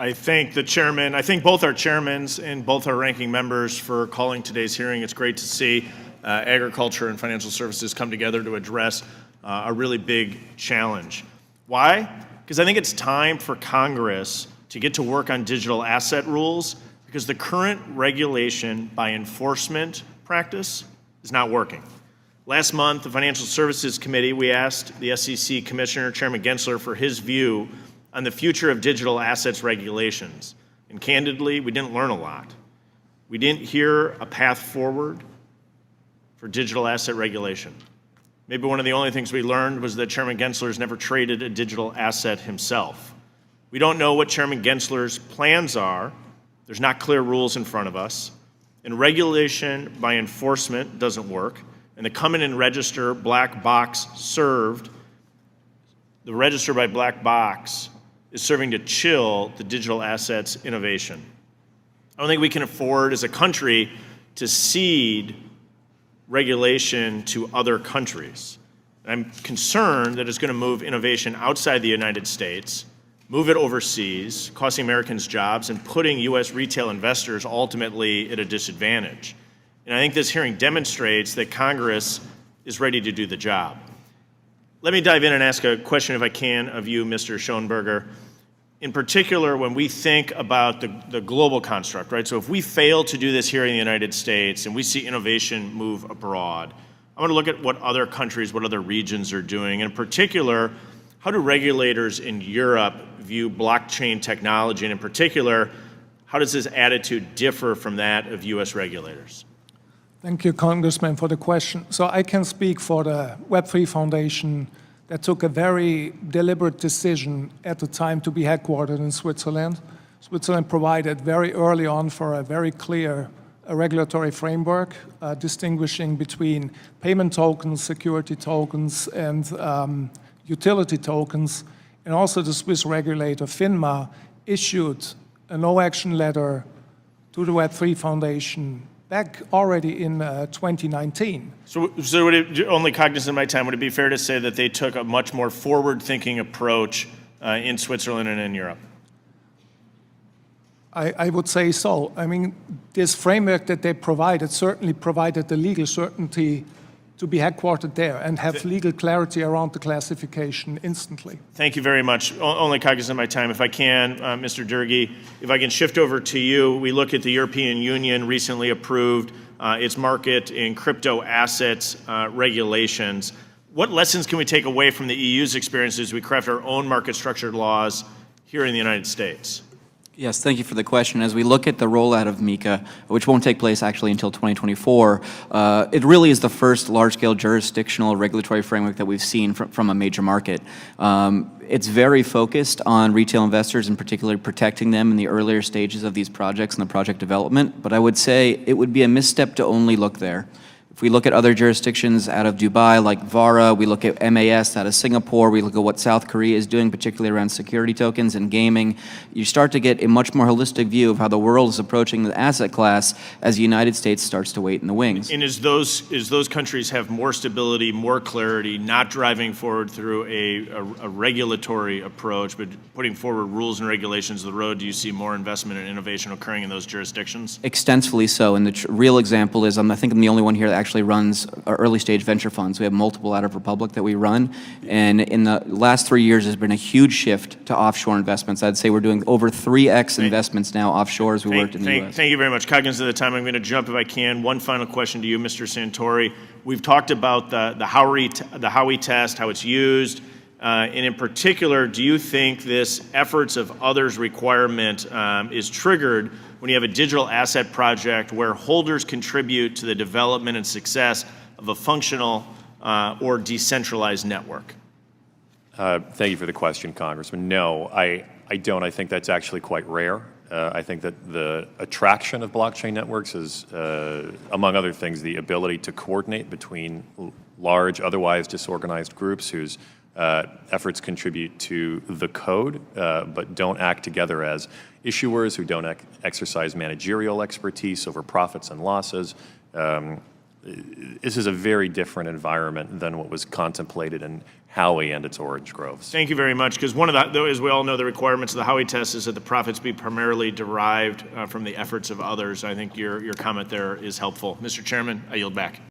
I thank the chairman. I thank both our chairmans and both our ranking members for calling today's hearing. It's great to see agriculture and financial services come together to address a really big challenge. Why? Because I think it's time for Congress to get to work on digital asset rules, because the current regulation by enforcement practice is not working. Last month, the Financial Services Committee, we asked the SEC Commissioner, Chairman Gensler, for his view on the future of digital assets regulations. And candidly, we didn't learn a lot. We didn't hear a path forward for digital asset regulation. Maybe one of the only things we learned was that Chairman Gensler's never traded a digital asset himself. We don't know what Chairman Gensler's plans are. There's not clear rules in front of us. And regulation by enforcement doesn't work. And the come in and register black box the register by black box is serving to chill the digital assets innovation. I don't think we can afford as a country to cede regulation to other countries. I'm concerned that it's going to move innovation outside the United States, move it overseas, costing Americans jobs, and putting U.S. retail investors ultimately at a disadvantage. And I think this hearing demonstrates that Congress is ready to do the job. Let me dive in and ask a question, if I can, of you, Mr. Schoenberger. In particular, when we think about the global construct, right? So if we fail to do this here in the United States and we see innovation move abroad, I want to look at what other countries, what other regions are doing. In particular, how do regulators in Europe view blockchain technology? And in particular, how does this attitude differ from that of U.S. regulators? Thank you, Congressman, for the question. So I can speak for the Web3 Foundation that took a very deliberate decision at the time to be headquartered in Switzerland. Switzerland provided very early on for a very clear regulatory framework, distinguishing between payment tokens, security tokens, and utility tokens. And also the Swiss regulator, FINMA, issued a no-action letter to the Web3 Foundation back already in 2019. So would it, only cognizant of my time, would it be fair to say that they took a much more forward-thinking approach in Switzerland and in Europe? I would say so. I mean, this framework that they provided certainly provided the legal certainty to be headquartered there and have legal clarity around the classification instantly. Thank you very much. Only cognizant of my time. If I can, Mr. Durgee, if I can shift over to you. We look at the European Union recently approved its market in crypto assets regulations. What lessons can we take away from the EU's experiences as we craft our own market structured laws here in the United States? Yes, thank you for the question. As we look at the rollout of MiCA, which won't take place actually until 2024, it really is the first large-scale jurisdictional regulatory framework that we've seen from a major market. It's very focused on retail investors, in particular protecting them in the earlier stages of these projects and the project development, but I would say it would be a misstep to only look there. If we look at other jurisdictions out of Dubai, like VARA, we look at MAS out of Singapore, we look at what South Korea is doing, particularly around security tokens and gaming, you start to get a much more holistic view of how the world is approaching the asset class as the United States starts to wait in the wings. And as those countries have more stability, more clarity, not driving forward through a regulatory approach, but putting forward rules and regulations of the road, do you see more investment and innovation occurring in those jurisdictions? Extensively so, and the real example is, I think I'm the only one here that actually runs our early stage venture funds. We have multiple out of Republic that we run, and in the last 3 years there's been a huge shift to offshore investments. I'd say we're doing over 3x investments now offshore as we worked in the U.S. Thank you very much. Cognizant of the time, I'm going to jump, if I can. One final question to you, Mr. Santori. We've talked about the Howey test, how it's used, and in particular, do you think this efforts of others requirement is triggered when you have a digital asset project where holders contribute to the development and success of a functional or decentralized network? Thank you for the question, Congressman. No, I don't. I think that's actually quite rare. I think that the attraction of blockchain networks is, among other things, the ability to coordinate between large, otherwise disorganized groups whose efforts contribute to the code, but don't act together as issuers, who don't exercise managerial expertise over profits and losses. This is a very different environment than what was contemplated in Howey and its orange groves. Thank you very much, because one of the, as we all know, the requirements of the Howey test is that the profits be primarily derived from the efforts of others. I think your comment there is helpful. Mr. Chairman, I yield back.